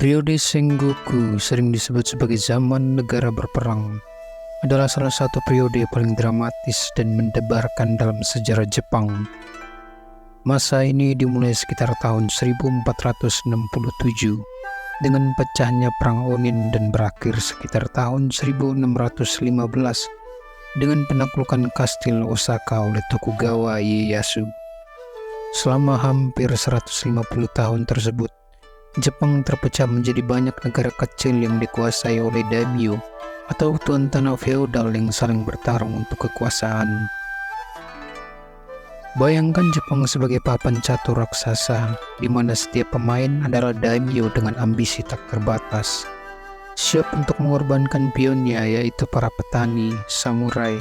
Periode Sengoku, sering disebut sebagai zaman negara berperang, adalah salah satu periode paling dramatis dan mendebarkan dalam sejarah Jepang. Masa ini dimulai sekitar tahun 1467 dengan pecahnya Perang Onin dan berakhir sekitar tahun 1615 dengan penaklukan kastil Osaka oleh Tokugawa Ieyasu. Selama hampir 150 tahun tersebut, Jepang terpecah menjadi banyak negara kecil yang dikuasai oleh daimyo atau tuan tanah feodal yang saling bertarung untuk kekuasaan. Bayangkan Jepang sebagai papan catur raksasa, di mana setiap pemain adalah daimyo dengan ambisi tak terbatas, siap untuk mengorbankan pionnya yaitu para petani, samurai,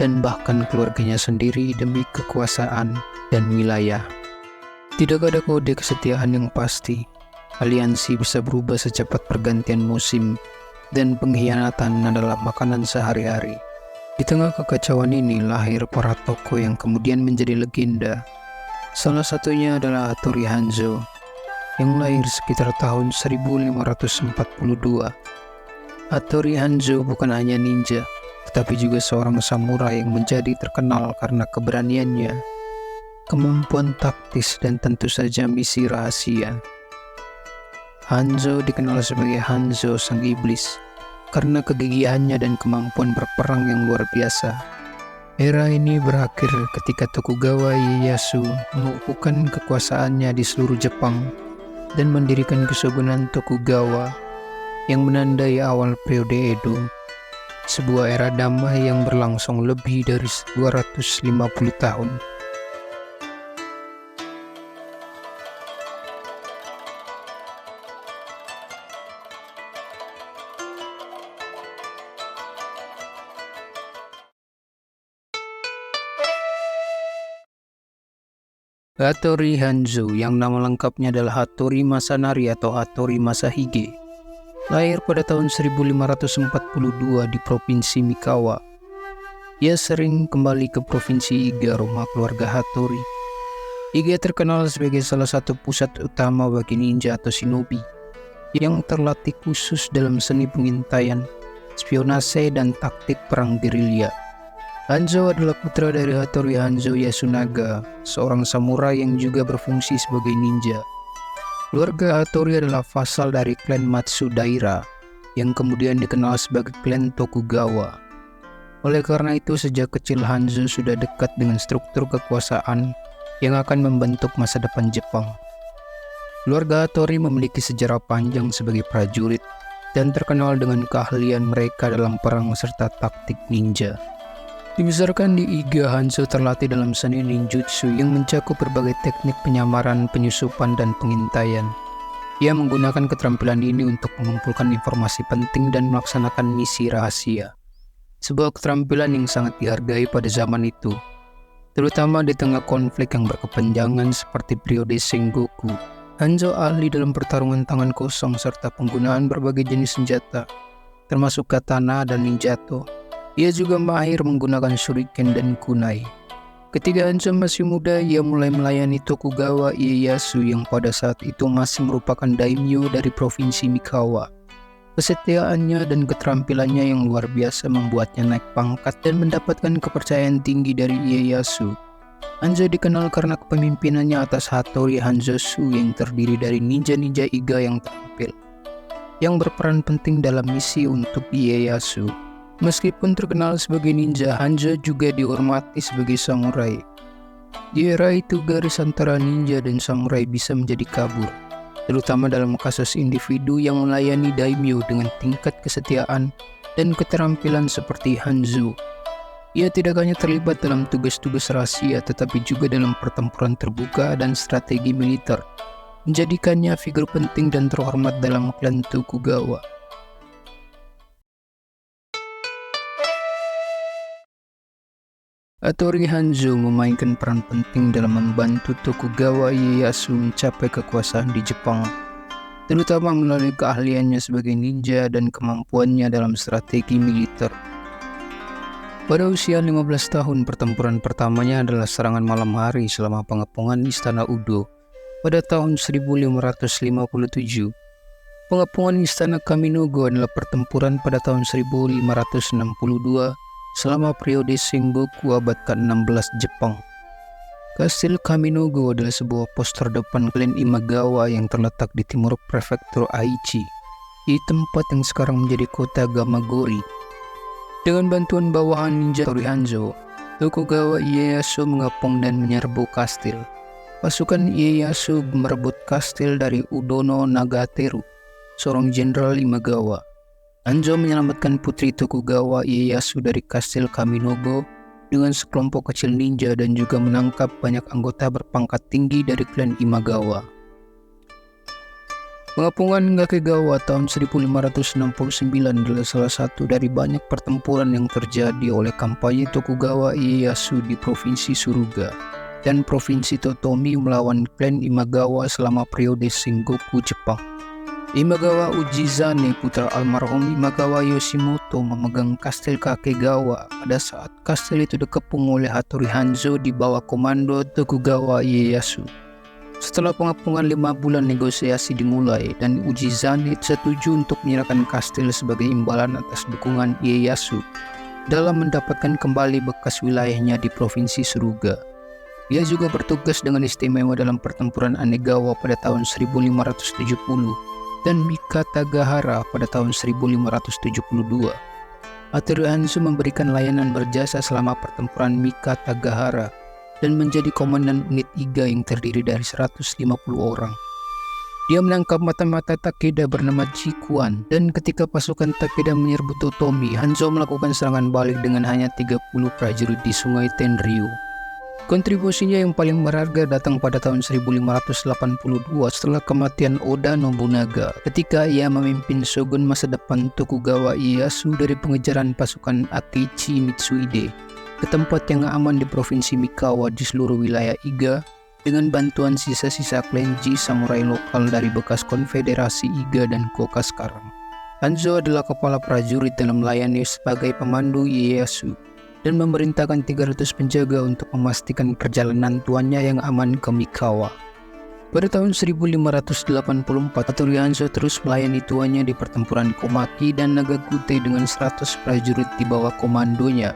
dan bahkan keluarganya sendiri demi kekuasaan dan wilayah. Tidak ada kode kesetiaan yang pasti. Aliansi bisa berubah secepat pergantian musim, dan pengkhianatan adalah makanan sehari-hari. Di tengah kekacauan ini lahir para tokoh yang kemudian menjadi legenda. Salah satunya adalah Hattori Hanzo, yang lahir sekitar tahun 1542. Hattori Hanzo bukan hanya ninja, tetapi juga seorang samurai yang menjadi terkenal karena keberaniannya, kemampuan taktis, dan tentu saja misi rahasia. Hanzo dikenal sebagai Hanzo Sang Iblis karena kegigihannya dan kemampuan berperang yang luar biasa. Era ini berakhir ketika Tokugawa Ieyasu mengukuhkan kekuasaannya di seluruh Jepang dan mendirikan Keshogunan Tokugawa yang menandai awal periode Edo, sebuah era damai yang berlangsung lebih dari 250 tahun. Hattori Hanzo, yang nama lengkapnya adalah Hattori Masanari atau Hattori Masahige, lahir pada tahun 1542 di Provinsi Mikawa. Ia sering kembali ke Provinsi Iga, rumah keluarga Hattori. Iga terkenal sebagai salah satu pusat utama bagi ninja atau shinobi yang terlatih khusus dalam seni pengintaian, spionase, dan taktik perang gerilya. Hanzo adalah putra dari Hattori Hanzo Yasunaga, seorang samurai yang juga berfungsi sebagai ninja. Keluarga Hattori adalah vasal dari klan Matsudaira, yang kemudian dikenal sebagai klan Tokugawa. Oleh karena itu, sejak kecil Hanzo sudah dekat dengan struktur kekuasaan yang akan membentuk masa depan Jepang. Keluarga Hattori memiliki sejarah panjang sebagai prajurit dan terkenal dengan keahlian mereka dalam perang serta taktik ninja. Dibesarkan di Iga, Hanzo terlatih dalam seni ninjutsu yang mencakup berbagai teknik penyamaran, penyusupan, dan pengintaian. Ia menggunakan keterampilan ini untuk mengumpulkan informasi penting dan melaksanakan misi rahasia. Sebuah keterampilan yang sangat dihargai pada zaman itu, terutama di tengah konflik yang berkepanjangan seperti periode Sengoku. Hanzo ahli dalam pertarungan tangan kosong serta penggunaan berbagai jenis senjata, termasuk katana dan ninjato. Ia juga mahir menggunakan shuriken dan kunai. Ketika Hanzo masih muda, ia mulai melayani Tokugawa Ieyasu yang pada saat itu masih merupakan daimyo dari Provinsi Mikawa. Kesetiaannya dan keterampilannya yang luar biasa membuatnya naik pangkat dan mendapatkan kepercayaan tinggi dari Ieyasu. Hanzo dikenal karena kepemimpinannya atas Hattori Hanzotsu yang terdiri dari ninja-ninja Iga yang terampil, yang berperan penting dalam misi untuk Ieyasu. Meskipun terkenal sebagai ninja, Hanzo juga dihormati sebagai samurai. Di era itu, garis antara ninja dan samurai bisa menjadi kabur, terutama dalam kasus individu yang melayani daimyo dengan tingkat kesetiaan dan keterampilan seperti Hanzo. Ia tidak hanya terlibat dalam tugas-tugas rahasia, tetapi juga dalam pertempuran terbuka dan strategi militer, menjadikannya figur penting dan terhormat dalam klan Tokugawa. Hattori Hanzo memainkan peran penting dalam membantu Tokugawa Ieyasu mencapai kekuasaan di Jepang, terutama melalui keahliannya sebagai ninja dan kemampuannya dalam strategi militer. Pada usia 15 tahun, pertempuran pertamanya adalah serangan malam hari selama pengepungan Istana Udo pada tahun 1557. Pengepungan Istana Kaminogo adalah pertempuran pada tahun 1562 selama periode Sengoku abad ke-16 Jepang. Kastil Kaminogo adalah sebuah pos terdepan klan Imagawa yang terletak di timur prefektur Aichi, di tempat yang sekarang menjadi kota Gamagori. Dengan bantuan bawahan ninja Hattori Hanzo, Tokugawa Ieyasu mengepung dan menyerbu kastil. Pasukan Ieyasu merebut kastil dari Udono Nagateru, seorang jenderal Imagawa. Hanzo menyelamatkan putri Tokugawa Ieyasu dari kastil Kaminogo dengan sekelompok kecil ninja dan juga menangkap banyak anggota berpangkat tinggi dari klan Imagawa. Pengepungan Ngakegawa tahun 1569 adalah salah satu dari banyak pertempuran yang terjadi oleh kampanye Tokugawa Ieyasu di Provinsi Suruga dan Provinsi Totomi melawan klan Imagawa selama periode Sengoku Jepang. Imagawa Ujizane, putra almarhum Imagawa Yoshimoto, memegang kastil Kakegawa pada saat kastil itu dikepung oleh Hattori Hanzo di bawah komando Tokugawa Ieyasu. Setelah pengepungan 5 bulan, negosiasi dimulai dan Ujizane setuju untuk menyerahkan kastil sebagai imbalan atas dukungan Ieyasu dalam mendapatkan kembali bekas wilayahnya di Provinsi Suruga. Ia juga bertugas dengan istimewa dalam pertempuran Anegawa pada tahun 1570 dan Mikatagahara pada tahun 1572. Hattori Hanzo memberikan layanan berjasa selama pertempuran Mikatagahara dan menjadi komandan unit Iga yang terdiri dari 150 orang. Dia menangkap mata-mata Takeda bernama Chikuan, dan ketika pasukan Takeda menyerbu Totomi, Hanzo melakukan serangan balik dengan hanya 30 prajurit di sungai Tenryu. Kontribusinya yang paling berharga datang pada tahun 1582 setelah kematian Oda Nobunaga ketika ia memimpin shogun masa depan Tokugawa Ieyasu dari pengejaran pasukan Akeichi Mitsuhide ke tempat yang aman di Provinsi Mikawa di seluruh wilayah Iga dengan bantuan sisa-sisa klenji samurai lokal dari bekas konfederasi Iga dan Koka sekarang. Hanzo adalah kepala prajurit dalam melayani sebagai pemandu Ieyasu dan memerintahkan 300 penjaga untuk memastikan perjalanan tuannya yang aman ke Mikawa. Pada tahun 1584, Hattori Hanzo terus melayani tuannya di pertempuran Komaki dan Nagakute dengan 100 prajurit di bawah komandonya.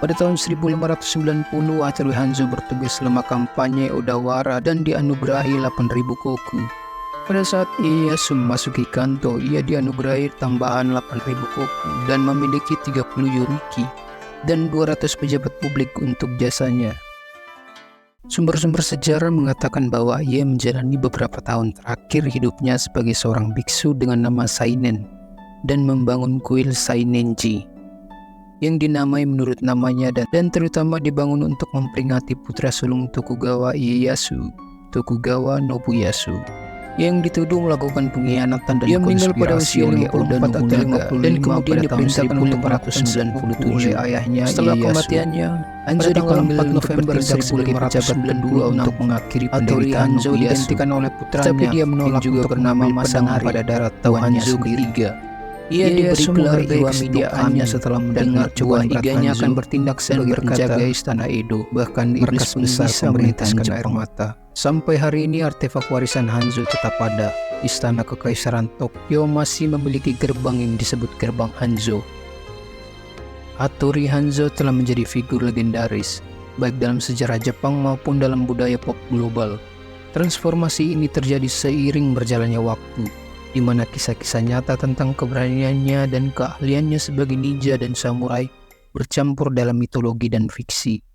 Pada tahun 1590, Hattori Hanzo bertugas selama kampanye Odawara dan dianugerahi 8.000 koku. Pada saat Ieyasu memasuki Kanto, ia dianugerahi tambahan 8.000 koku dan memiliki 30 yoriki dan 200 pejabat publik untuk jasanya. Sumber-sumber sejarah mengatakan bahwa ia menjalani beberapa tahun terakhir hidupnya sebagai seorang biksu dengan nama Sainen dan membangun kuil Sainenji yang dinamai menurut namanya dan terutama dibangun untuk memperingati putra sulung Tokugawa Ieyasu, Tokugawa Nobuyasu, yang dituduh melakukan pengkhianatan dan konspirasi oleh Oda Nobunaga dan kemudian diperintahkan untuk 1597 oleh ayahnya. Setelah kematiannya, Hanzo dipanggil 4 November 1592 untuk mengakhiri penderitaan Nobuyasu, digantikan oleh putranya, tapi dia menolak juga bernama Masanari pada darat tawannya ketiga. Ia diberi gelar Iwamidiaannya setelah mendengar cobaan iganya akan bertindak sebagai penjaga istana Edo, bahkan iblis besar pemerintahan air mata. Sampai hari ini artefak warisan Hanzo tetap ada. Istana Kekaisaran Tokyo masih memiliki gerbang yang disebut Gerbang Hanzo. Hattori Hanzo telah menjadi figur legendaris, baik dalam sejarah Jepang maupun dalam budaya pop global. Transformasi ini terjadi seiring berjalannya waktu, di mana kisah-kisah nyata tentang keberaniannya dan keahliannya sebagai ninja dan samurai bercampur dalam mitologi dan fiksi.